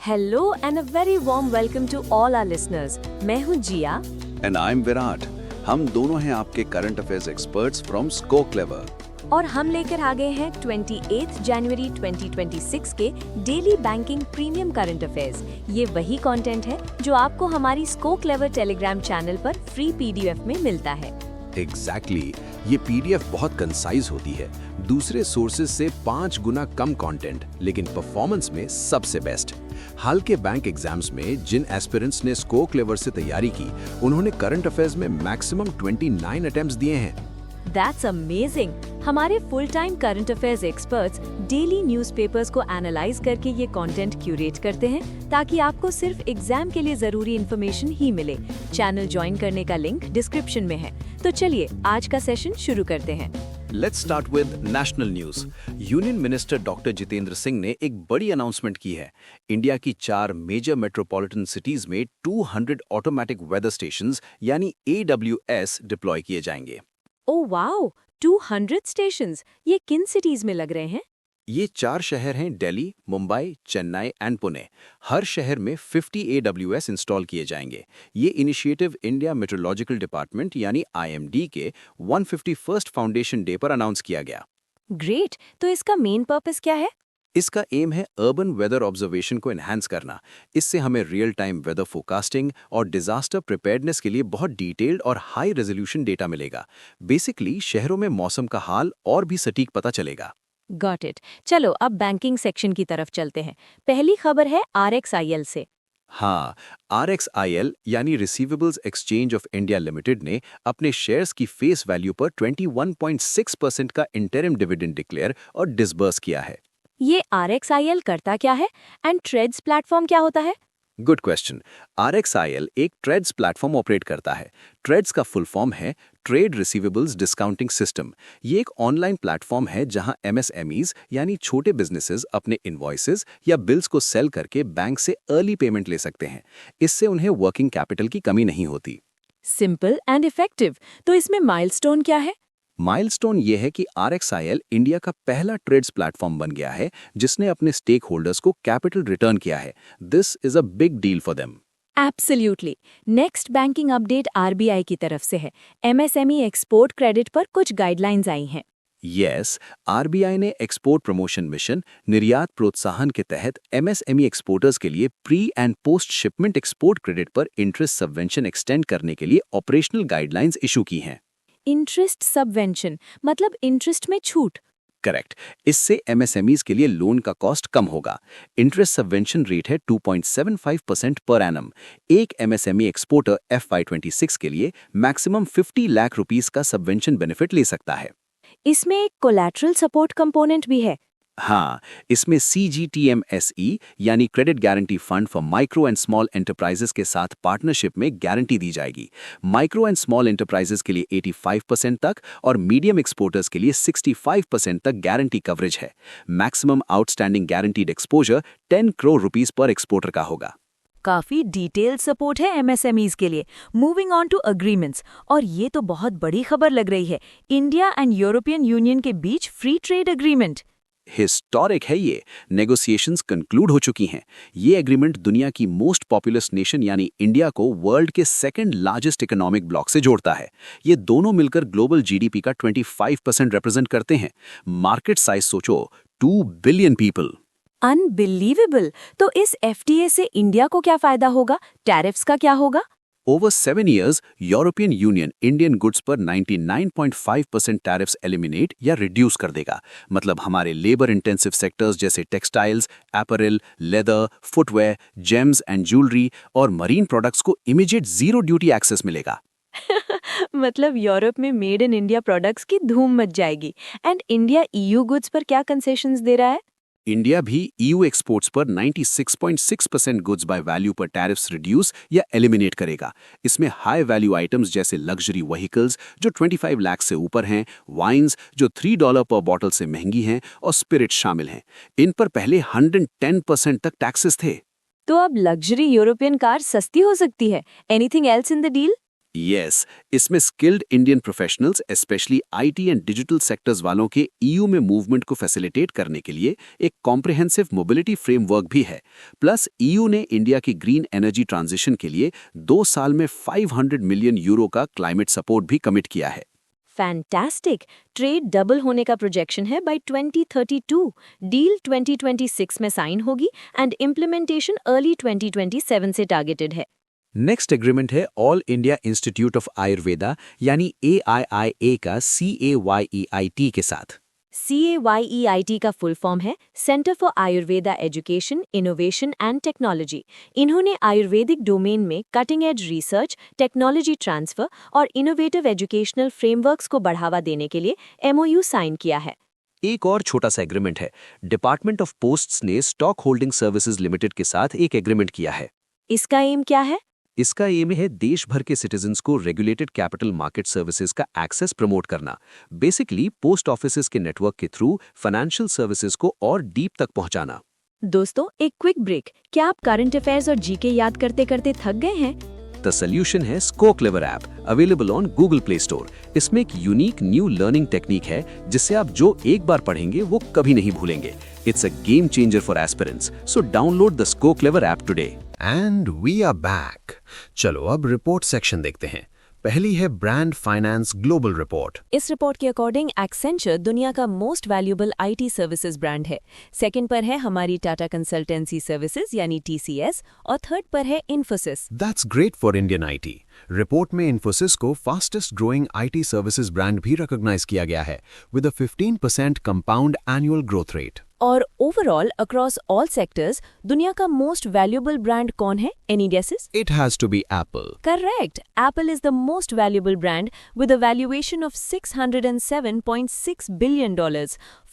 Hello and a very warm welcome to all our listeners. मैं हूँ Jiya and I am Virat. हम दोनों हैं आपके current affairs experts from Sco Clever. और हम लेकर आ गए हैं 28 जनवरी 2026 के daily banking premium current affairs. ये वही कंटेंट है जो आपको हमारी स्को क्लेवर टेलीग्राम चैनल पर फ्री पीडीएफ में मिलता है। एग्जैक्टली ये पीडीएफ बहुत कंसाइज होती है, दूसरे सोर्सेज से 5 गुना कम कंटेंट, लेकिन परफॉर्मेंस में सबसे बेस्ट। हाल के बैंक एग्जाम्स में जिन एस्पिरेंट्स ने स्को क्लेवर से तैयारी की, उन्होंने करंट अफेयर्स में मैक्सिमम 29 अटेम्प्ट्स दिए हैं। That's amazing! हमारे full time current affairs experts daily newspapers को एनालाइज करके ये कंटेंट क्यूरेट करते हैं ताकि आपको सिर्फ एग्जाम के लिए जरूरी इन्फॉर्मेशन ही मिले। चैनल ज्वाइन करने का लिंक डिस्क्रिप्शन में है। तो चलिए आज का सेशन शुरू करते हैं। Let's start with national news. Union minister doctor Jitendra Singh ने एक बड़ी अनाउंसमेंट की है। इंडिया की 4 मेजर मेट्रोपॉलिटन सिटीज में 200 ऑटोमेटिक वेदर स्टेशंस यानी AWS डिप्लॉय किए जाएंगे। Oh wow, 200 stations! ये किन सिटीज में लग रहे हैं? ये 4 शहर हैं, दिल्ली, मुंबई, चेन्नई एंड पुणे। हर शहर में 50 AWS इंस्टॉल किए जाएंगे। ये इनिशिएटिव इंडिया मेट्रोलॉजिकल डिपार्टमेंट यानी IMD के 151st फाउंडेशन डे पर अनाउंस किया गया। ग्रेट! तो इसका मेन पर्पस क्या है? इसका एम है अर्बन वेदर ऑब्जर्वेशन को एनहांस करना। इससे हमें रियल टाइम वेदर फोरकास्टिंग और डिजास्टर प्रिपेयर्डनेस के लिए बहुत डिटेल्ड और हाई रेजोल्यूशन डेटा मिलेगा। बेसिकली शहरों में मौसम का हाल और भी सटीक पता चलेगा। Got it. चलो अब बैंकिंग सेक्शन की तरफ चलते हैं। पहली खबर है RXIL से। हाँ, RXIL यानी receivables exchange of India limited ने अपने शेयर्स की फेस वैल्यू पर 21.6% का इंटरिम डिविडेंड डिक्लेयर और डिसबर्स किया है। ये RXIL करता क्या है एंड ट्रेड्स प्लेटफॉर्म क्या होता है? Good question. RXIL एक ट्रेड्स प्लेटफॉर्म ऑपरेट करता है। ट्रेड्स का फुल फॉर्म है ट्रेड रिसीवेबल्स डिस्काउंटिंग सिस्टम। ये एक ऑनलाइन प्लेटफॉर्म है जहां MSMEs यानी छोटे बिजनेसेस अपने इनवॉइसेस या बिल्स को सेल करके बैंक से अर्ली पेमेंट ले सकते हैं। इससे उन्हें वर्किंग कैपिटल की कमी नहीं होती। Simple and effective. तो इसमें माइलस्टोन क्या है? माइलस्टोन ये है कि RXIL इंडिया का पहला ट्रेड्स प्लेटफॉर्म बन गया है जिसने अपने स्टेक होल्डर्स को कैपिटल रिटर्न किया है। This is a big deal for them. Absolutely. Next banking update RBI की तरफ से है। MSME एक्सपोर्ट क्रेडिट पर कुछ गाइडलाइंस आई हैं। यस, RBI ने एक्सपोर्ट प्रमोशन मिशन निर्यात प्रोत्साहन के तहत MSME एक्सपोर्टर्स के लिए pre and post shipment export credit पर इंटरेस्ट सबवेंशन एक्सटेंड करने के लिए ऑपरेशनल गाइडलाइंस इशू की हैं। इंटरेस्ट सबवेंशन मतलब इंटरेस्ट में छूट। करेक्ट। इससे MSMEs के लिए लोन का कॉस्ट कम होगा। इंटरेस्ट सबवेंशन रेट है 2.75% पर एनम। एक MSME एक्सपोर्टर FY26 के लिए मैक्सिमम 50 लाख रुपीस का सबवेंशन बेनिफिट ले सकता है। इसमें एक कोलैटरल सपोर्ट कंपोनेंट भी है। हाँ, इसमें CGTMSE यानी credit guarantee fund for micro and small enterprises के साथ पार्टनरशिप में गारंटी दी जाएगी। माइक्रो एंड स्मॉल एंटरप्राइजेस के लिए 85% तक और मीडियम एक्सपोर्टर्स के लिए 65% तक गारंटी कवरेज है। Maximum outstanding guaranteed exposure 10 crore rupees पर एक्सपोर्टर का होगा। काफी डिटेल्ड सपोर्ट है MSMEs के लिए। मूविंग ऑन टू अग्रीमेंट्स, और ये तो बहुत बड़ी खबर लग रही है। इंडिया एंड यूरोपियन यूनियन के बीच फ्री ट्रेड एग्रीमेंट। हिस्टोरिक है ये। नेगोशिएशंस कंक्लूड हो चुकी हैं। ये एग्रीमेंट दुनिया की मोस्ट पॉपुलस नेशन यानी इंडिया को वर्ल्ड के सेकंड लार्जेस्ट इकोनॉमिक ब्लॉक से जोड़ता है। ये दोनों मिलकर ग्लोबल GDP का 25% रिप्रेजेंट करते हैं। मार्केट साइज सोचो, 2 बिलियन पीपल। अनबिलीवेबल। तो इस FTA से इंडिया को क्या फायदा होगा? टैरिफ्स का क्या होगा? Over 7 years, European union Indian goods पर 99.5% टैरिफ्स एलिमिनेट या रिड्यूस कर देगा। मतलब हमारे लेबर इंटेंसिव सेक्टर्स जैसे textiles, apparel, leather, footwear, James and jewellery और मरीन प्रोडक्ट्स को इमीडिएट जीरो ड्यूटी एक्सेस मिलेगा। मतलब यूरोप में मेड इन इंडिया प्रोडक्ट्स की धूम मच जाएगी। एंड इंडिया EU गुड्स पर क्या कंसेशंस दे रहा है? इंडिया भी EU एक्सपोर्ट्स पर 96.6% गुड्स बाय वैल्यू पर टैरिफ्स रिड्यूस या एलिमिनेट करेगा। इसमें हाई वैल्यू आइटम्स जैसे लग्जरी व्हीकल्स जो 25 लाख से ऊपर हैं, वाइन्स जो $3 पर बॉटल से महंगी हैं और स्पिरिट शामिल हैं। इन पर पहले 110% तक टैक्सेस थे। तो अब लग्जरी यूरोपियन कार सस्ती हो सकती है। Anything else in the deal? Yes, इसमें skilled Indian professionals specially IT and digital sectors वालों के ईयू में मूवमेंट को फैसिलिटेट करने के लिए एक कॉम्प्रिहेंसिव मोबिलिटी फ्रेमवर्क भी है। प्लस ईयू ने इंडिया की ग्रीन एनर्जी ट्रांजिशन के लिए 2 साल में 500 मिलियन यूरो का क्लाइमेट सपोर्ट भी कमिट किया है। फैंटास्टिक। ट्रेड डबल होने का प्रोजेक्शन है बाय 2032। डील 2026 में साइन होगी एंड इम्प्लीमेंटेशन अर्ली 2027 से टारगेटेड है। नेक्स्ट एग्रीमेंट है all India institute of Ayurveda यानी AIIA का CAYEIT के साथ। CAYEIT का फुल फॉर्म है centre for Ayurveda education, innovation and technology. इन्होंने आयुर्वेदिक डोमेन में cutting edge research, technology transfer और इनोवेटिव एजुकेशनल फ्रेमवर्क्स को बढ़ावा देने के लिए MOU साइन किया है। एक और छोटा सा एग्रीमेंट है। डिपार्टमेंट ऑफ पोस्ट्स ने स्टॉक होल्डिंग सर्विसेज लिमिटेड के साथ एक एग्रीमेंट किया है। इसका एम क्या है? इसका एम है देश भर के सिटीजन्स को रेगुलेटेड कैपिटल मार्केट सर्विसेज का एक्सेस प्रमोट करना। बेसिकली पोस्ट ऑफिसेज के नेटवर्क के थ्रू फाइनेंशियल सर्विसेज को और डीप तक पहुंचाना। दोस्तों, एक क्विक ब्रेक। क्या आप करंट अफेयर्स और जीके याद करते करते थक गए हैं? द सोल्यूशन है Sco Clever app, available on Google Play Store. इसमें एक यूनिक न्यू लर्निंग टेक्निक है जिससे आप जो एक बार पढ़ेंगे वो कभी नहीं भूलेंगे। It's a game changer for aspirants, so download the Sco Clever app today. And we are back. चलो अब रिपोर्ट सेक्शन देखते हैं। पहली है ब्रांड फाइनेंस ग्लोबल रिपोर्ट। इस रिपोर्ट के अकॉर्डिंग एक्सेंचर दुनिया का most valuable IT services brand है। सेकंड पर है हमारी टाटा कंसल्टेंसी सर्विसेज यानी TCS और थर्ड पर है Infosys. That's great for Indian IT. Report में इन्फोसिस को fastest growing IT services brand भी रिकॉग्नाइज किया गया है with a 15% compound annual growth rate. और ओवरऑल अक्रॉस ऑल सेक्टर्स दुनिया का मोस्ट वैल्यूएबल ब्रांड कौन है? Any guesses? It has to be Apple. Correct. Apple is the most valuable brand with a valuation of $607.6 billion,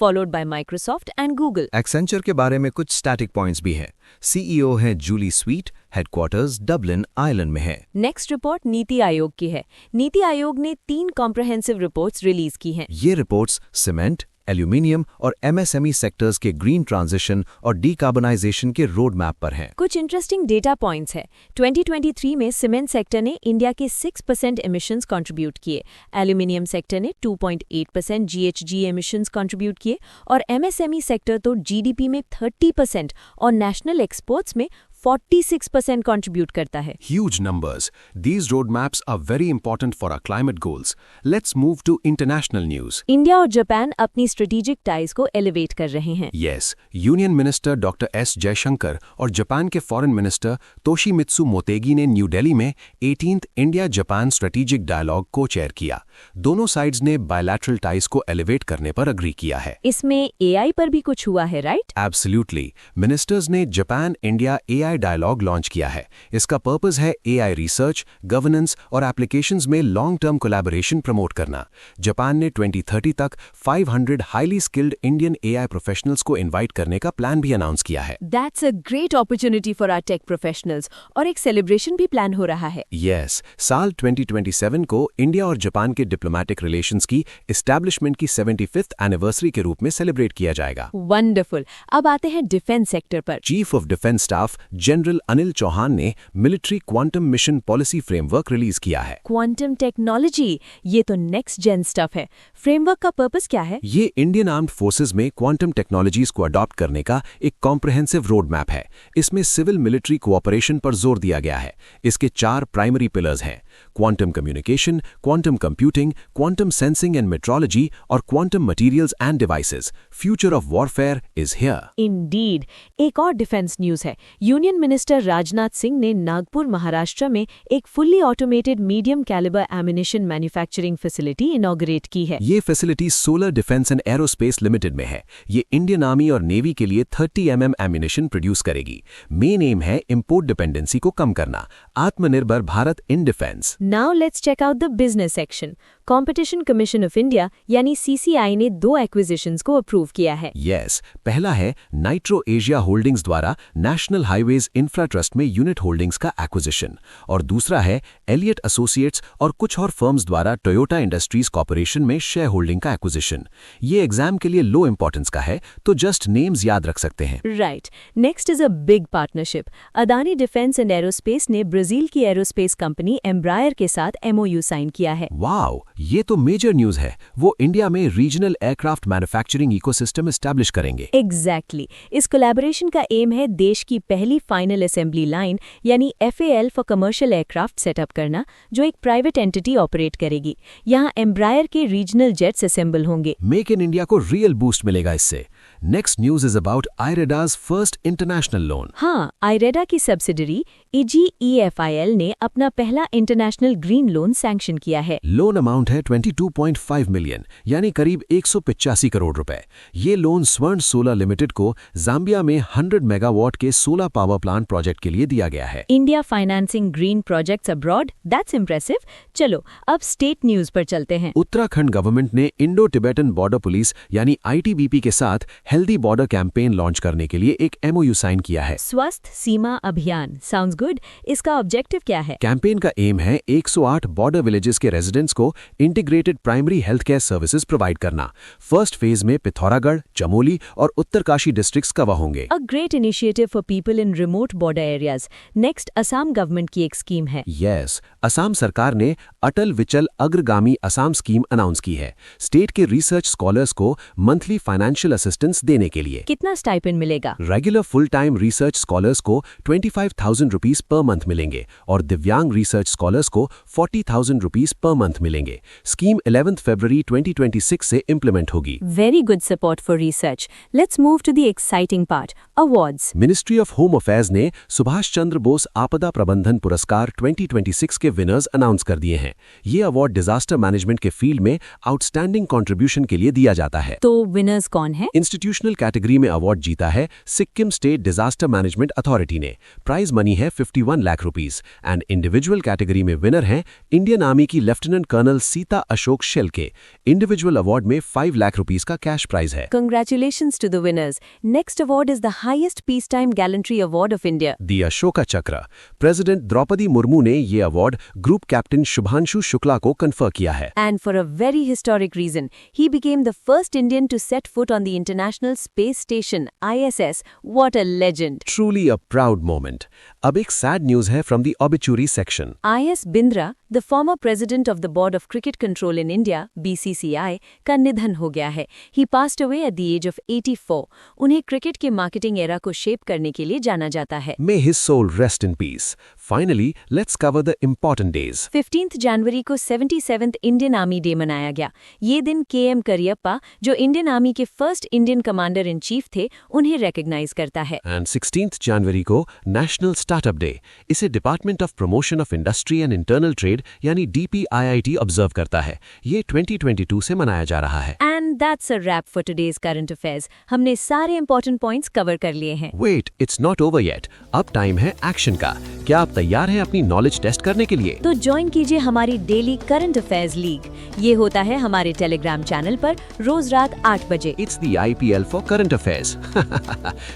followed by Microsoft and Google. Accenture के बारे में कुछ static points भी है। CEO है Julie Sweet, headquarters Dublin, Ireland में है। Next report NITI Aayog की है। नीति आयोग ने 3 कॉम्प्रहेंसिव रिपोर्ट्स रिलीज की हैं। ये रिपोर्ट्स सीमेंट, एल्यूमिनियम और MSME सेक्टर्स के ग्रीन ट्रांजिशन और डीकार्बनाइजेशन के रोड मैप पर हैं। कुछ इंटरेस्टिंग डेटा पॉइंट्स है। 2023 में सीमेंट सेक्टर ने इंडिया के 6% एमिशंस कंट्रीब्यूट किए, एल्यूमिनियम सेक्टर ने 2.8% GHG एमिशंस कंट्रीब्यूट किए और MSME सेक्टर तो GDP में 30% और नेशनल एक्सपोर्ट्स में 46% कंट्रीब्यूट करता है। Huge numbers. These roadmaps are very important for our climate goals. Let's move to international news. India और जापान अपनी स्ट्रेटेजिक टाइज को एलिवेट कर रहे हैं। Yes, union minister doctor S Jaishankar और जापान के फॉरेन मिनिस्टर तोशिमित्सु मोतेगी ने न्यू दिल्ली में 18th India Japan strategic dialogue को चेयर किया। दोनों साइड्स ने बायलैटरल टाइज को एलिवेट करने पर अग्री किया है। इसमें AI पर भी कुछ हुआ है, राइट? Absolutely. मिनिस्टर्स ने Japan India AI dialogue launch किया है। इसका पर्पस है AI रिसर्च, गवर्नेंस और एप्लीकेशंस में लॉन्ग टर्म कोलैबोरेशन प्रमोट करना। जापान ने 2030 तक 500 highly skilled Indian AI professionals को इनवाइट करने का प्लान भी अनाउंस किया है। That's a great opportunity for our tech professionals और एक सेलिब्रेशन भी प्लान हो रहा है। Yes, साल 2027 को इंडिया और जापान के डिप्लोमेटिक रिलेशंस की एस्टैब्लिशमेंट की 75th एनिवर्सरी के रूप में सेलिब्रेट किया जाएगा। वंडरफुल। अब आते हैं डिफेंस सेक्टर पर। Chief of defence staff general Anil Chauhan ने military quantum mission policy framework release किया है। क्वांटम टेक्नोलॉजी, ये तो नेक्स्ट जेन स्टफ है। फ्रेमवर्क का पर्पस क्या है? ये इंडियन आर्म्ड फोर्सेज में क्वांटम टेक्नोलॉजीज को अडॉप्ट करने का एक कॉम्प्रिहेंसिव रोड मैप है। इसमें सिविल मिलिट्री कोऑपरेशन पर जोर दिया गया है। इसके 4 प्राइमरी पिलर्स हैं: quantum communication, quantum computing, quantum sensing and metrology और quantum materials and devices. Future of warfare is here. Indeed. एक और डिफेंस न्यूज है। यूनियन मिनिस्टर राजनाथ सिंह ने नागपुर, महाराष्ट्र में एक fully automated medium calibre ammunition manufacturing facility inaugurate की है। ये facility solar defence and aerospace limited में है। ये इंडियन आर्मी और नेवी के लिए 30 mm एमिनेशन प्रोड्यूस करेगी। मेन एम है इंपोर्ट डिपेंडेंसी को कम करना। आत्मनिर्भर Bharat in defence. Now let's check out the business section. Competition commission of India यानी CCI ने 2 एक्विजिशंस को अप्रूव किया है। यस, पहला है नाइट्रो एशिया होल्डिंग्स द्वारा नेशनल हाईवेज इंफ्रा ट्रस्ट में यूनिट होल्डिंग्स का एक्विजिशन, और दूसरा है एलियट एसोसिएट्स और कुछ और फर्म्स द्वारा टोयोटा इंडस्ट्रीज कॉर्पोरेशन में शेयर होल्डिंग का एक्विजिशन। ये एग्जाम के लिए लो इंपॉर्टेंस का है, तो जस्ट नेम्स याद रख सकते हैं। Right, next is a big partnership. Adani defence and aerospace ने ब्राजील की एरोस्पेस कंपनी एम्ब्रायर के साथ MOU साइन किया है। वाओ, ये तो मेजर न्यूज है। वो इंडिया में regional aircraft manufacturing ecosystem establish करेंगे। एग्जैक्टली, इस कोलैबोरेशन का एम है देश की पहली फाइनल असेंबली लाइन यानी FAL for commercial aircraft setup करना, जो एक प्राइवेट एंटिटी ऑपरेट करेगी। यहाँ एम्ब्रायर के रीजनल जेट्स असेंबल होंगे। मेक इन इंडिया को रियल बूस्ट मिलेगा इससे। Next news is about IREDA's first international loan. हाँ, आईरेडा की सब्सिडरी EGEFIL ने अपना पहला इंटरनेशनल ग्रीन लोन सैंक्शन किया है। लोन अमाउंट है 22.5 मिलियन यानी करीब 185 करोड़ रुपए। ये लोन स्वर्ण सोलर लिमिटेड को जाम्बिया में 100 मेगावाट के सोलर पावर प्लांट प्रोजेक्ट के लिए दिया गया है। India financing green projects abroad, that's impressive. चलो अब स्टेट न्यूज पर चलते हैं। उत्तराखंड गवर्नमेंट ने इंडो टिबेटन बॉर्डर पुलिस यानी ITBP के साथ हेल्दी बॉर्डर कैंपेन लॉन्च करने के लिए एक MOU साइन किया है। स्वस्थ सीमा अभियान साउंड्स गुड। इसका ऑब्जेक्टिव क्या है? कैंपेन का एम है 108 बॉर्डर विलेजेस के रेजिडेंट्स को integrated primary health care services provide करना। फर्स्ट फेज में पिथौरागढ़, चमोली और उत्तरकाशी डिस्ट्रिक्ट्स कवर होंगे। A great initiative for people in remote border areas. Next Assam government की एक स्कीम है। यस, असम सरकार ने अटल विचल अग्रगामी असम स्कीम अनाउंस की है, स्टेट के रिसर्च स्कॉलर्स को मंथली फाइनेंशियल असिस्टेंस देने के लिए। कितना स्टाइपेंड मिलेगा? Regular full time research scholars को 25,000 रुपीज पर मंथ मिलेंगे और दिव्यांग रिसर्च स्कॉलर्स को 40,000 रुपीज पर मंथ मिलेंगे। स्कीम 11 फरवरी 2026 से इम्प्लीमेंट होगी। Very good support for research. Let's move to the exciting part, awards. Ministry of home affairs ने सुभाष चंद्र बोस आपदा प्रबंधन पुरस्कार 2026 के विनर्स अनाउंस कर दिए हैं। ये अवार्ड डिजास्टर मैनेजमेंट के फील्ड में आउटस्टैंडिंग कंट्रीब्यूशन के लिए दिया जाता है। तो विनर्स कौन है? इंस्टीट्यूशनल कैटेगरी में अवार्ड जीता है Sikkim state disaster management authority ने। प्राइज मनी है 51 lakh rupees and individual category में विनर हैं इंडियन आर्मी की lieutenant colonel Sita Ashok Shelke. Individual award में 5 लाख रुपीस का कैश प्राइज है। Congratulations to the winners. Next award is the highest peacetime gallantry award of India. दी अशोका चक्र। President Draupadi Murmu ने ये award group captain Shubhanshu Shukla को कन्फर किया है। And for a very historic reason, he became the first Indian to set foot on the International Space Station ISS. What a legend. Truly a proud moment. अब एक sad news है from the obituary section. IS Bindra, the former president of the Board of Cricket Control in India (BCCI) का निधन हो गया है। He passed away at the age of 84. उन्हें cricket के मार्केटिंग एरा को शेप करने के लिए जाना जाता है। May his soul rest in peace. Finally, let's cover the important days. 15 जनवरी को 77th इंडियन आर्मी डे मनाया गया। ये दिन KM करियप्पा, जो इंडियन आर्मी के first Indian commander in chief थे, उन्हें रिकॉग्नाइज करता है। एंड 16 जनवरी को नेशनल स्टार्टअप डे। इसे department of promotion of industry and internal trade यानी DPIIT ऑब्जर्व करता है। ये 2022 से मनाया जा रहा है। And that's a wrap for today's current affairs. हमने सारे इंपॉर्टेंट पॉइंट्स कवर कर लिए हैं। Wait, it's not over yet. अब टाइम है एक्शन का। क्या आप तैयार हैं अपनी नॉलेज टेस्ट करने के लिए? तो ज्वाइन कीजिए हमारी डेली करंट अफेयर्स लीग। ये होता है हमारे टेलीग्राम चैनल पर रोज रात 8 बजे। It's the IPL for current affairs.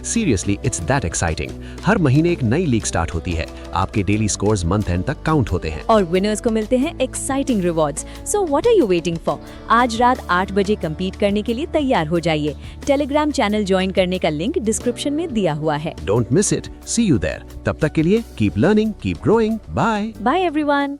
Seriously, it's that exciting. हर महीने एक नई लीग स्टार्ट होती है। आपके डेली स्कोर्स मंथ एंड तक काउंट होते हैं और विनर्स को मिलते हैं exciting rewards. So what are you waiting for? आज रात 8 बजे compete करने के लिए तैयार हो जाइए। टेलीग्राम चैनल ज्वाइन करने का लिंक डिस्क्रिप्शन में दिया हुआ है। Don't miss it. See you there. तब तक के लिए keep learning, keep growing. Bye. Bye everyone.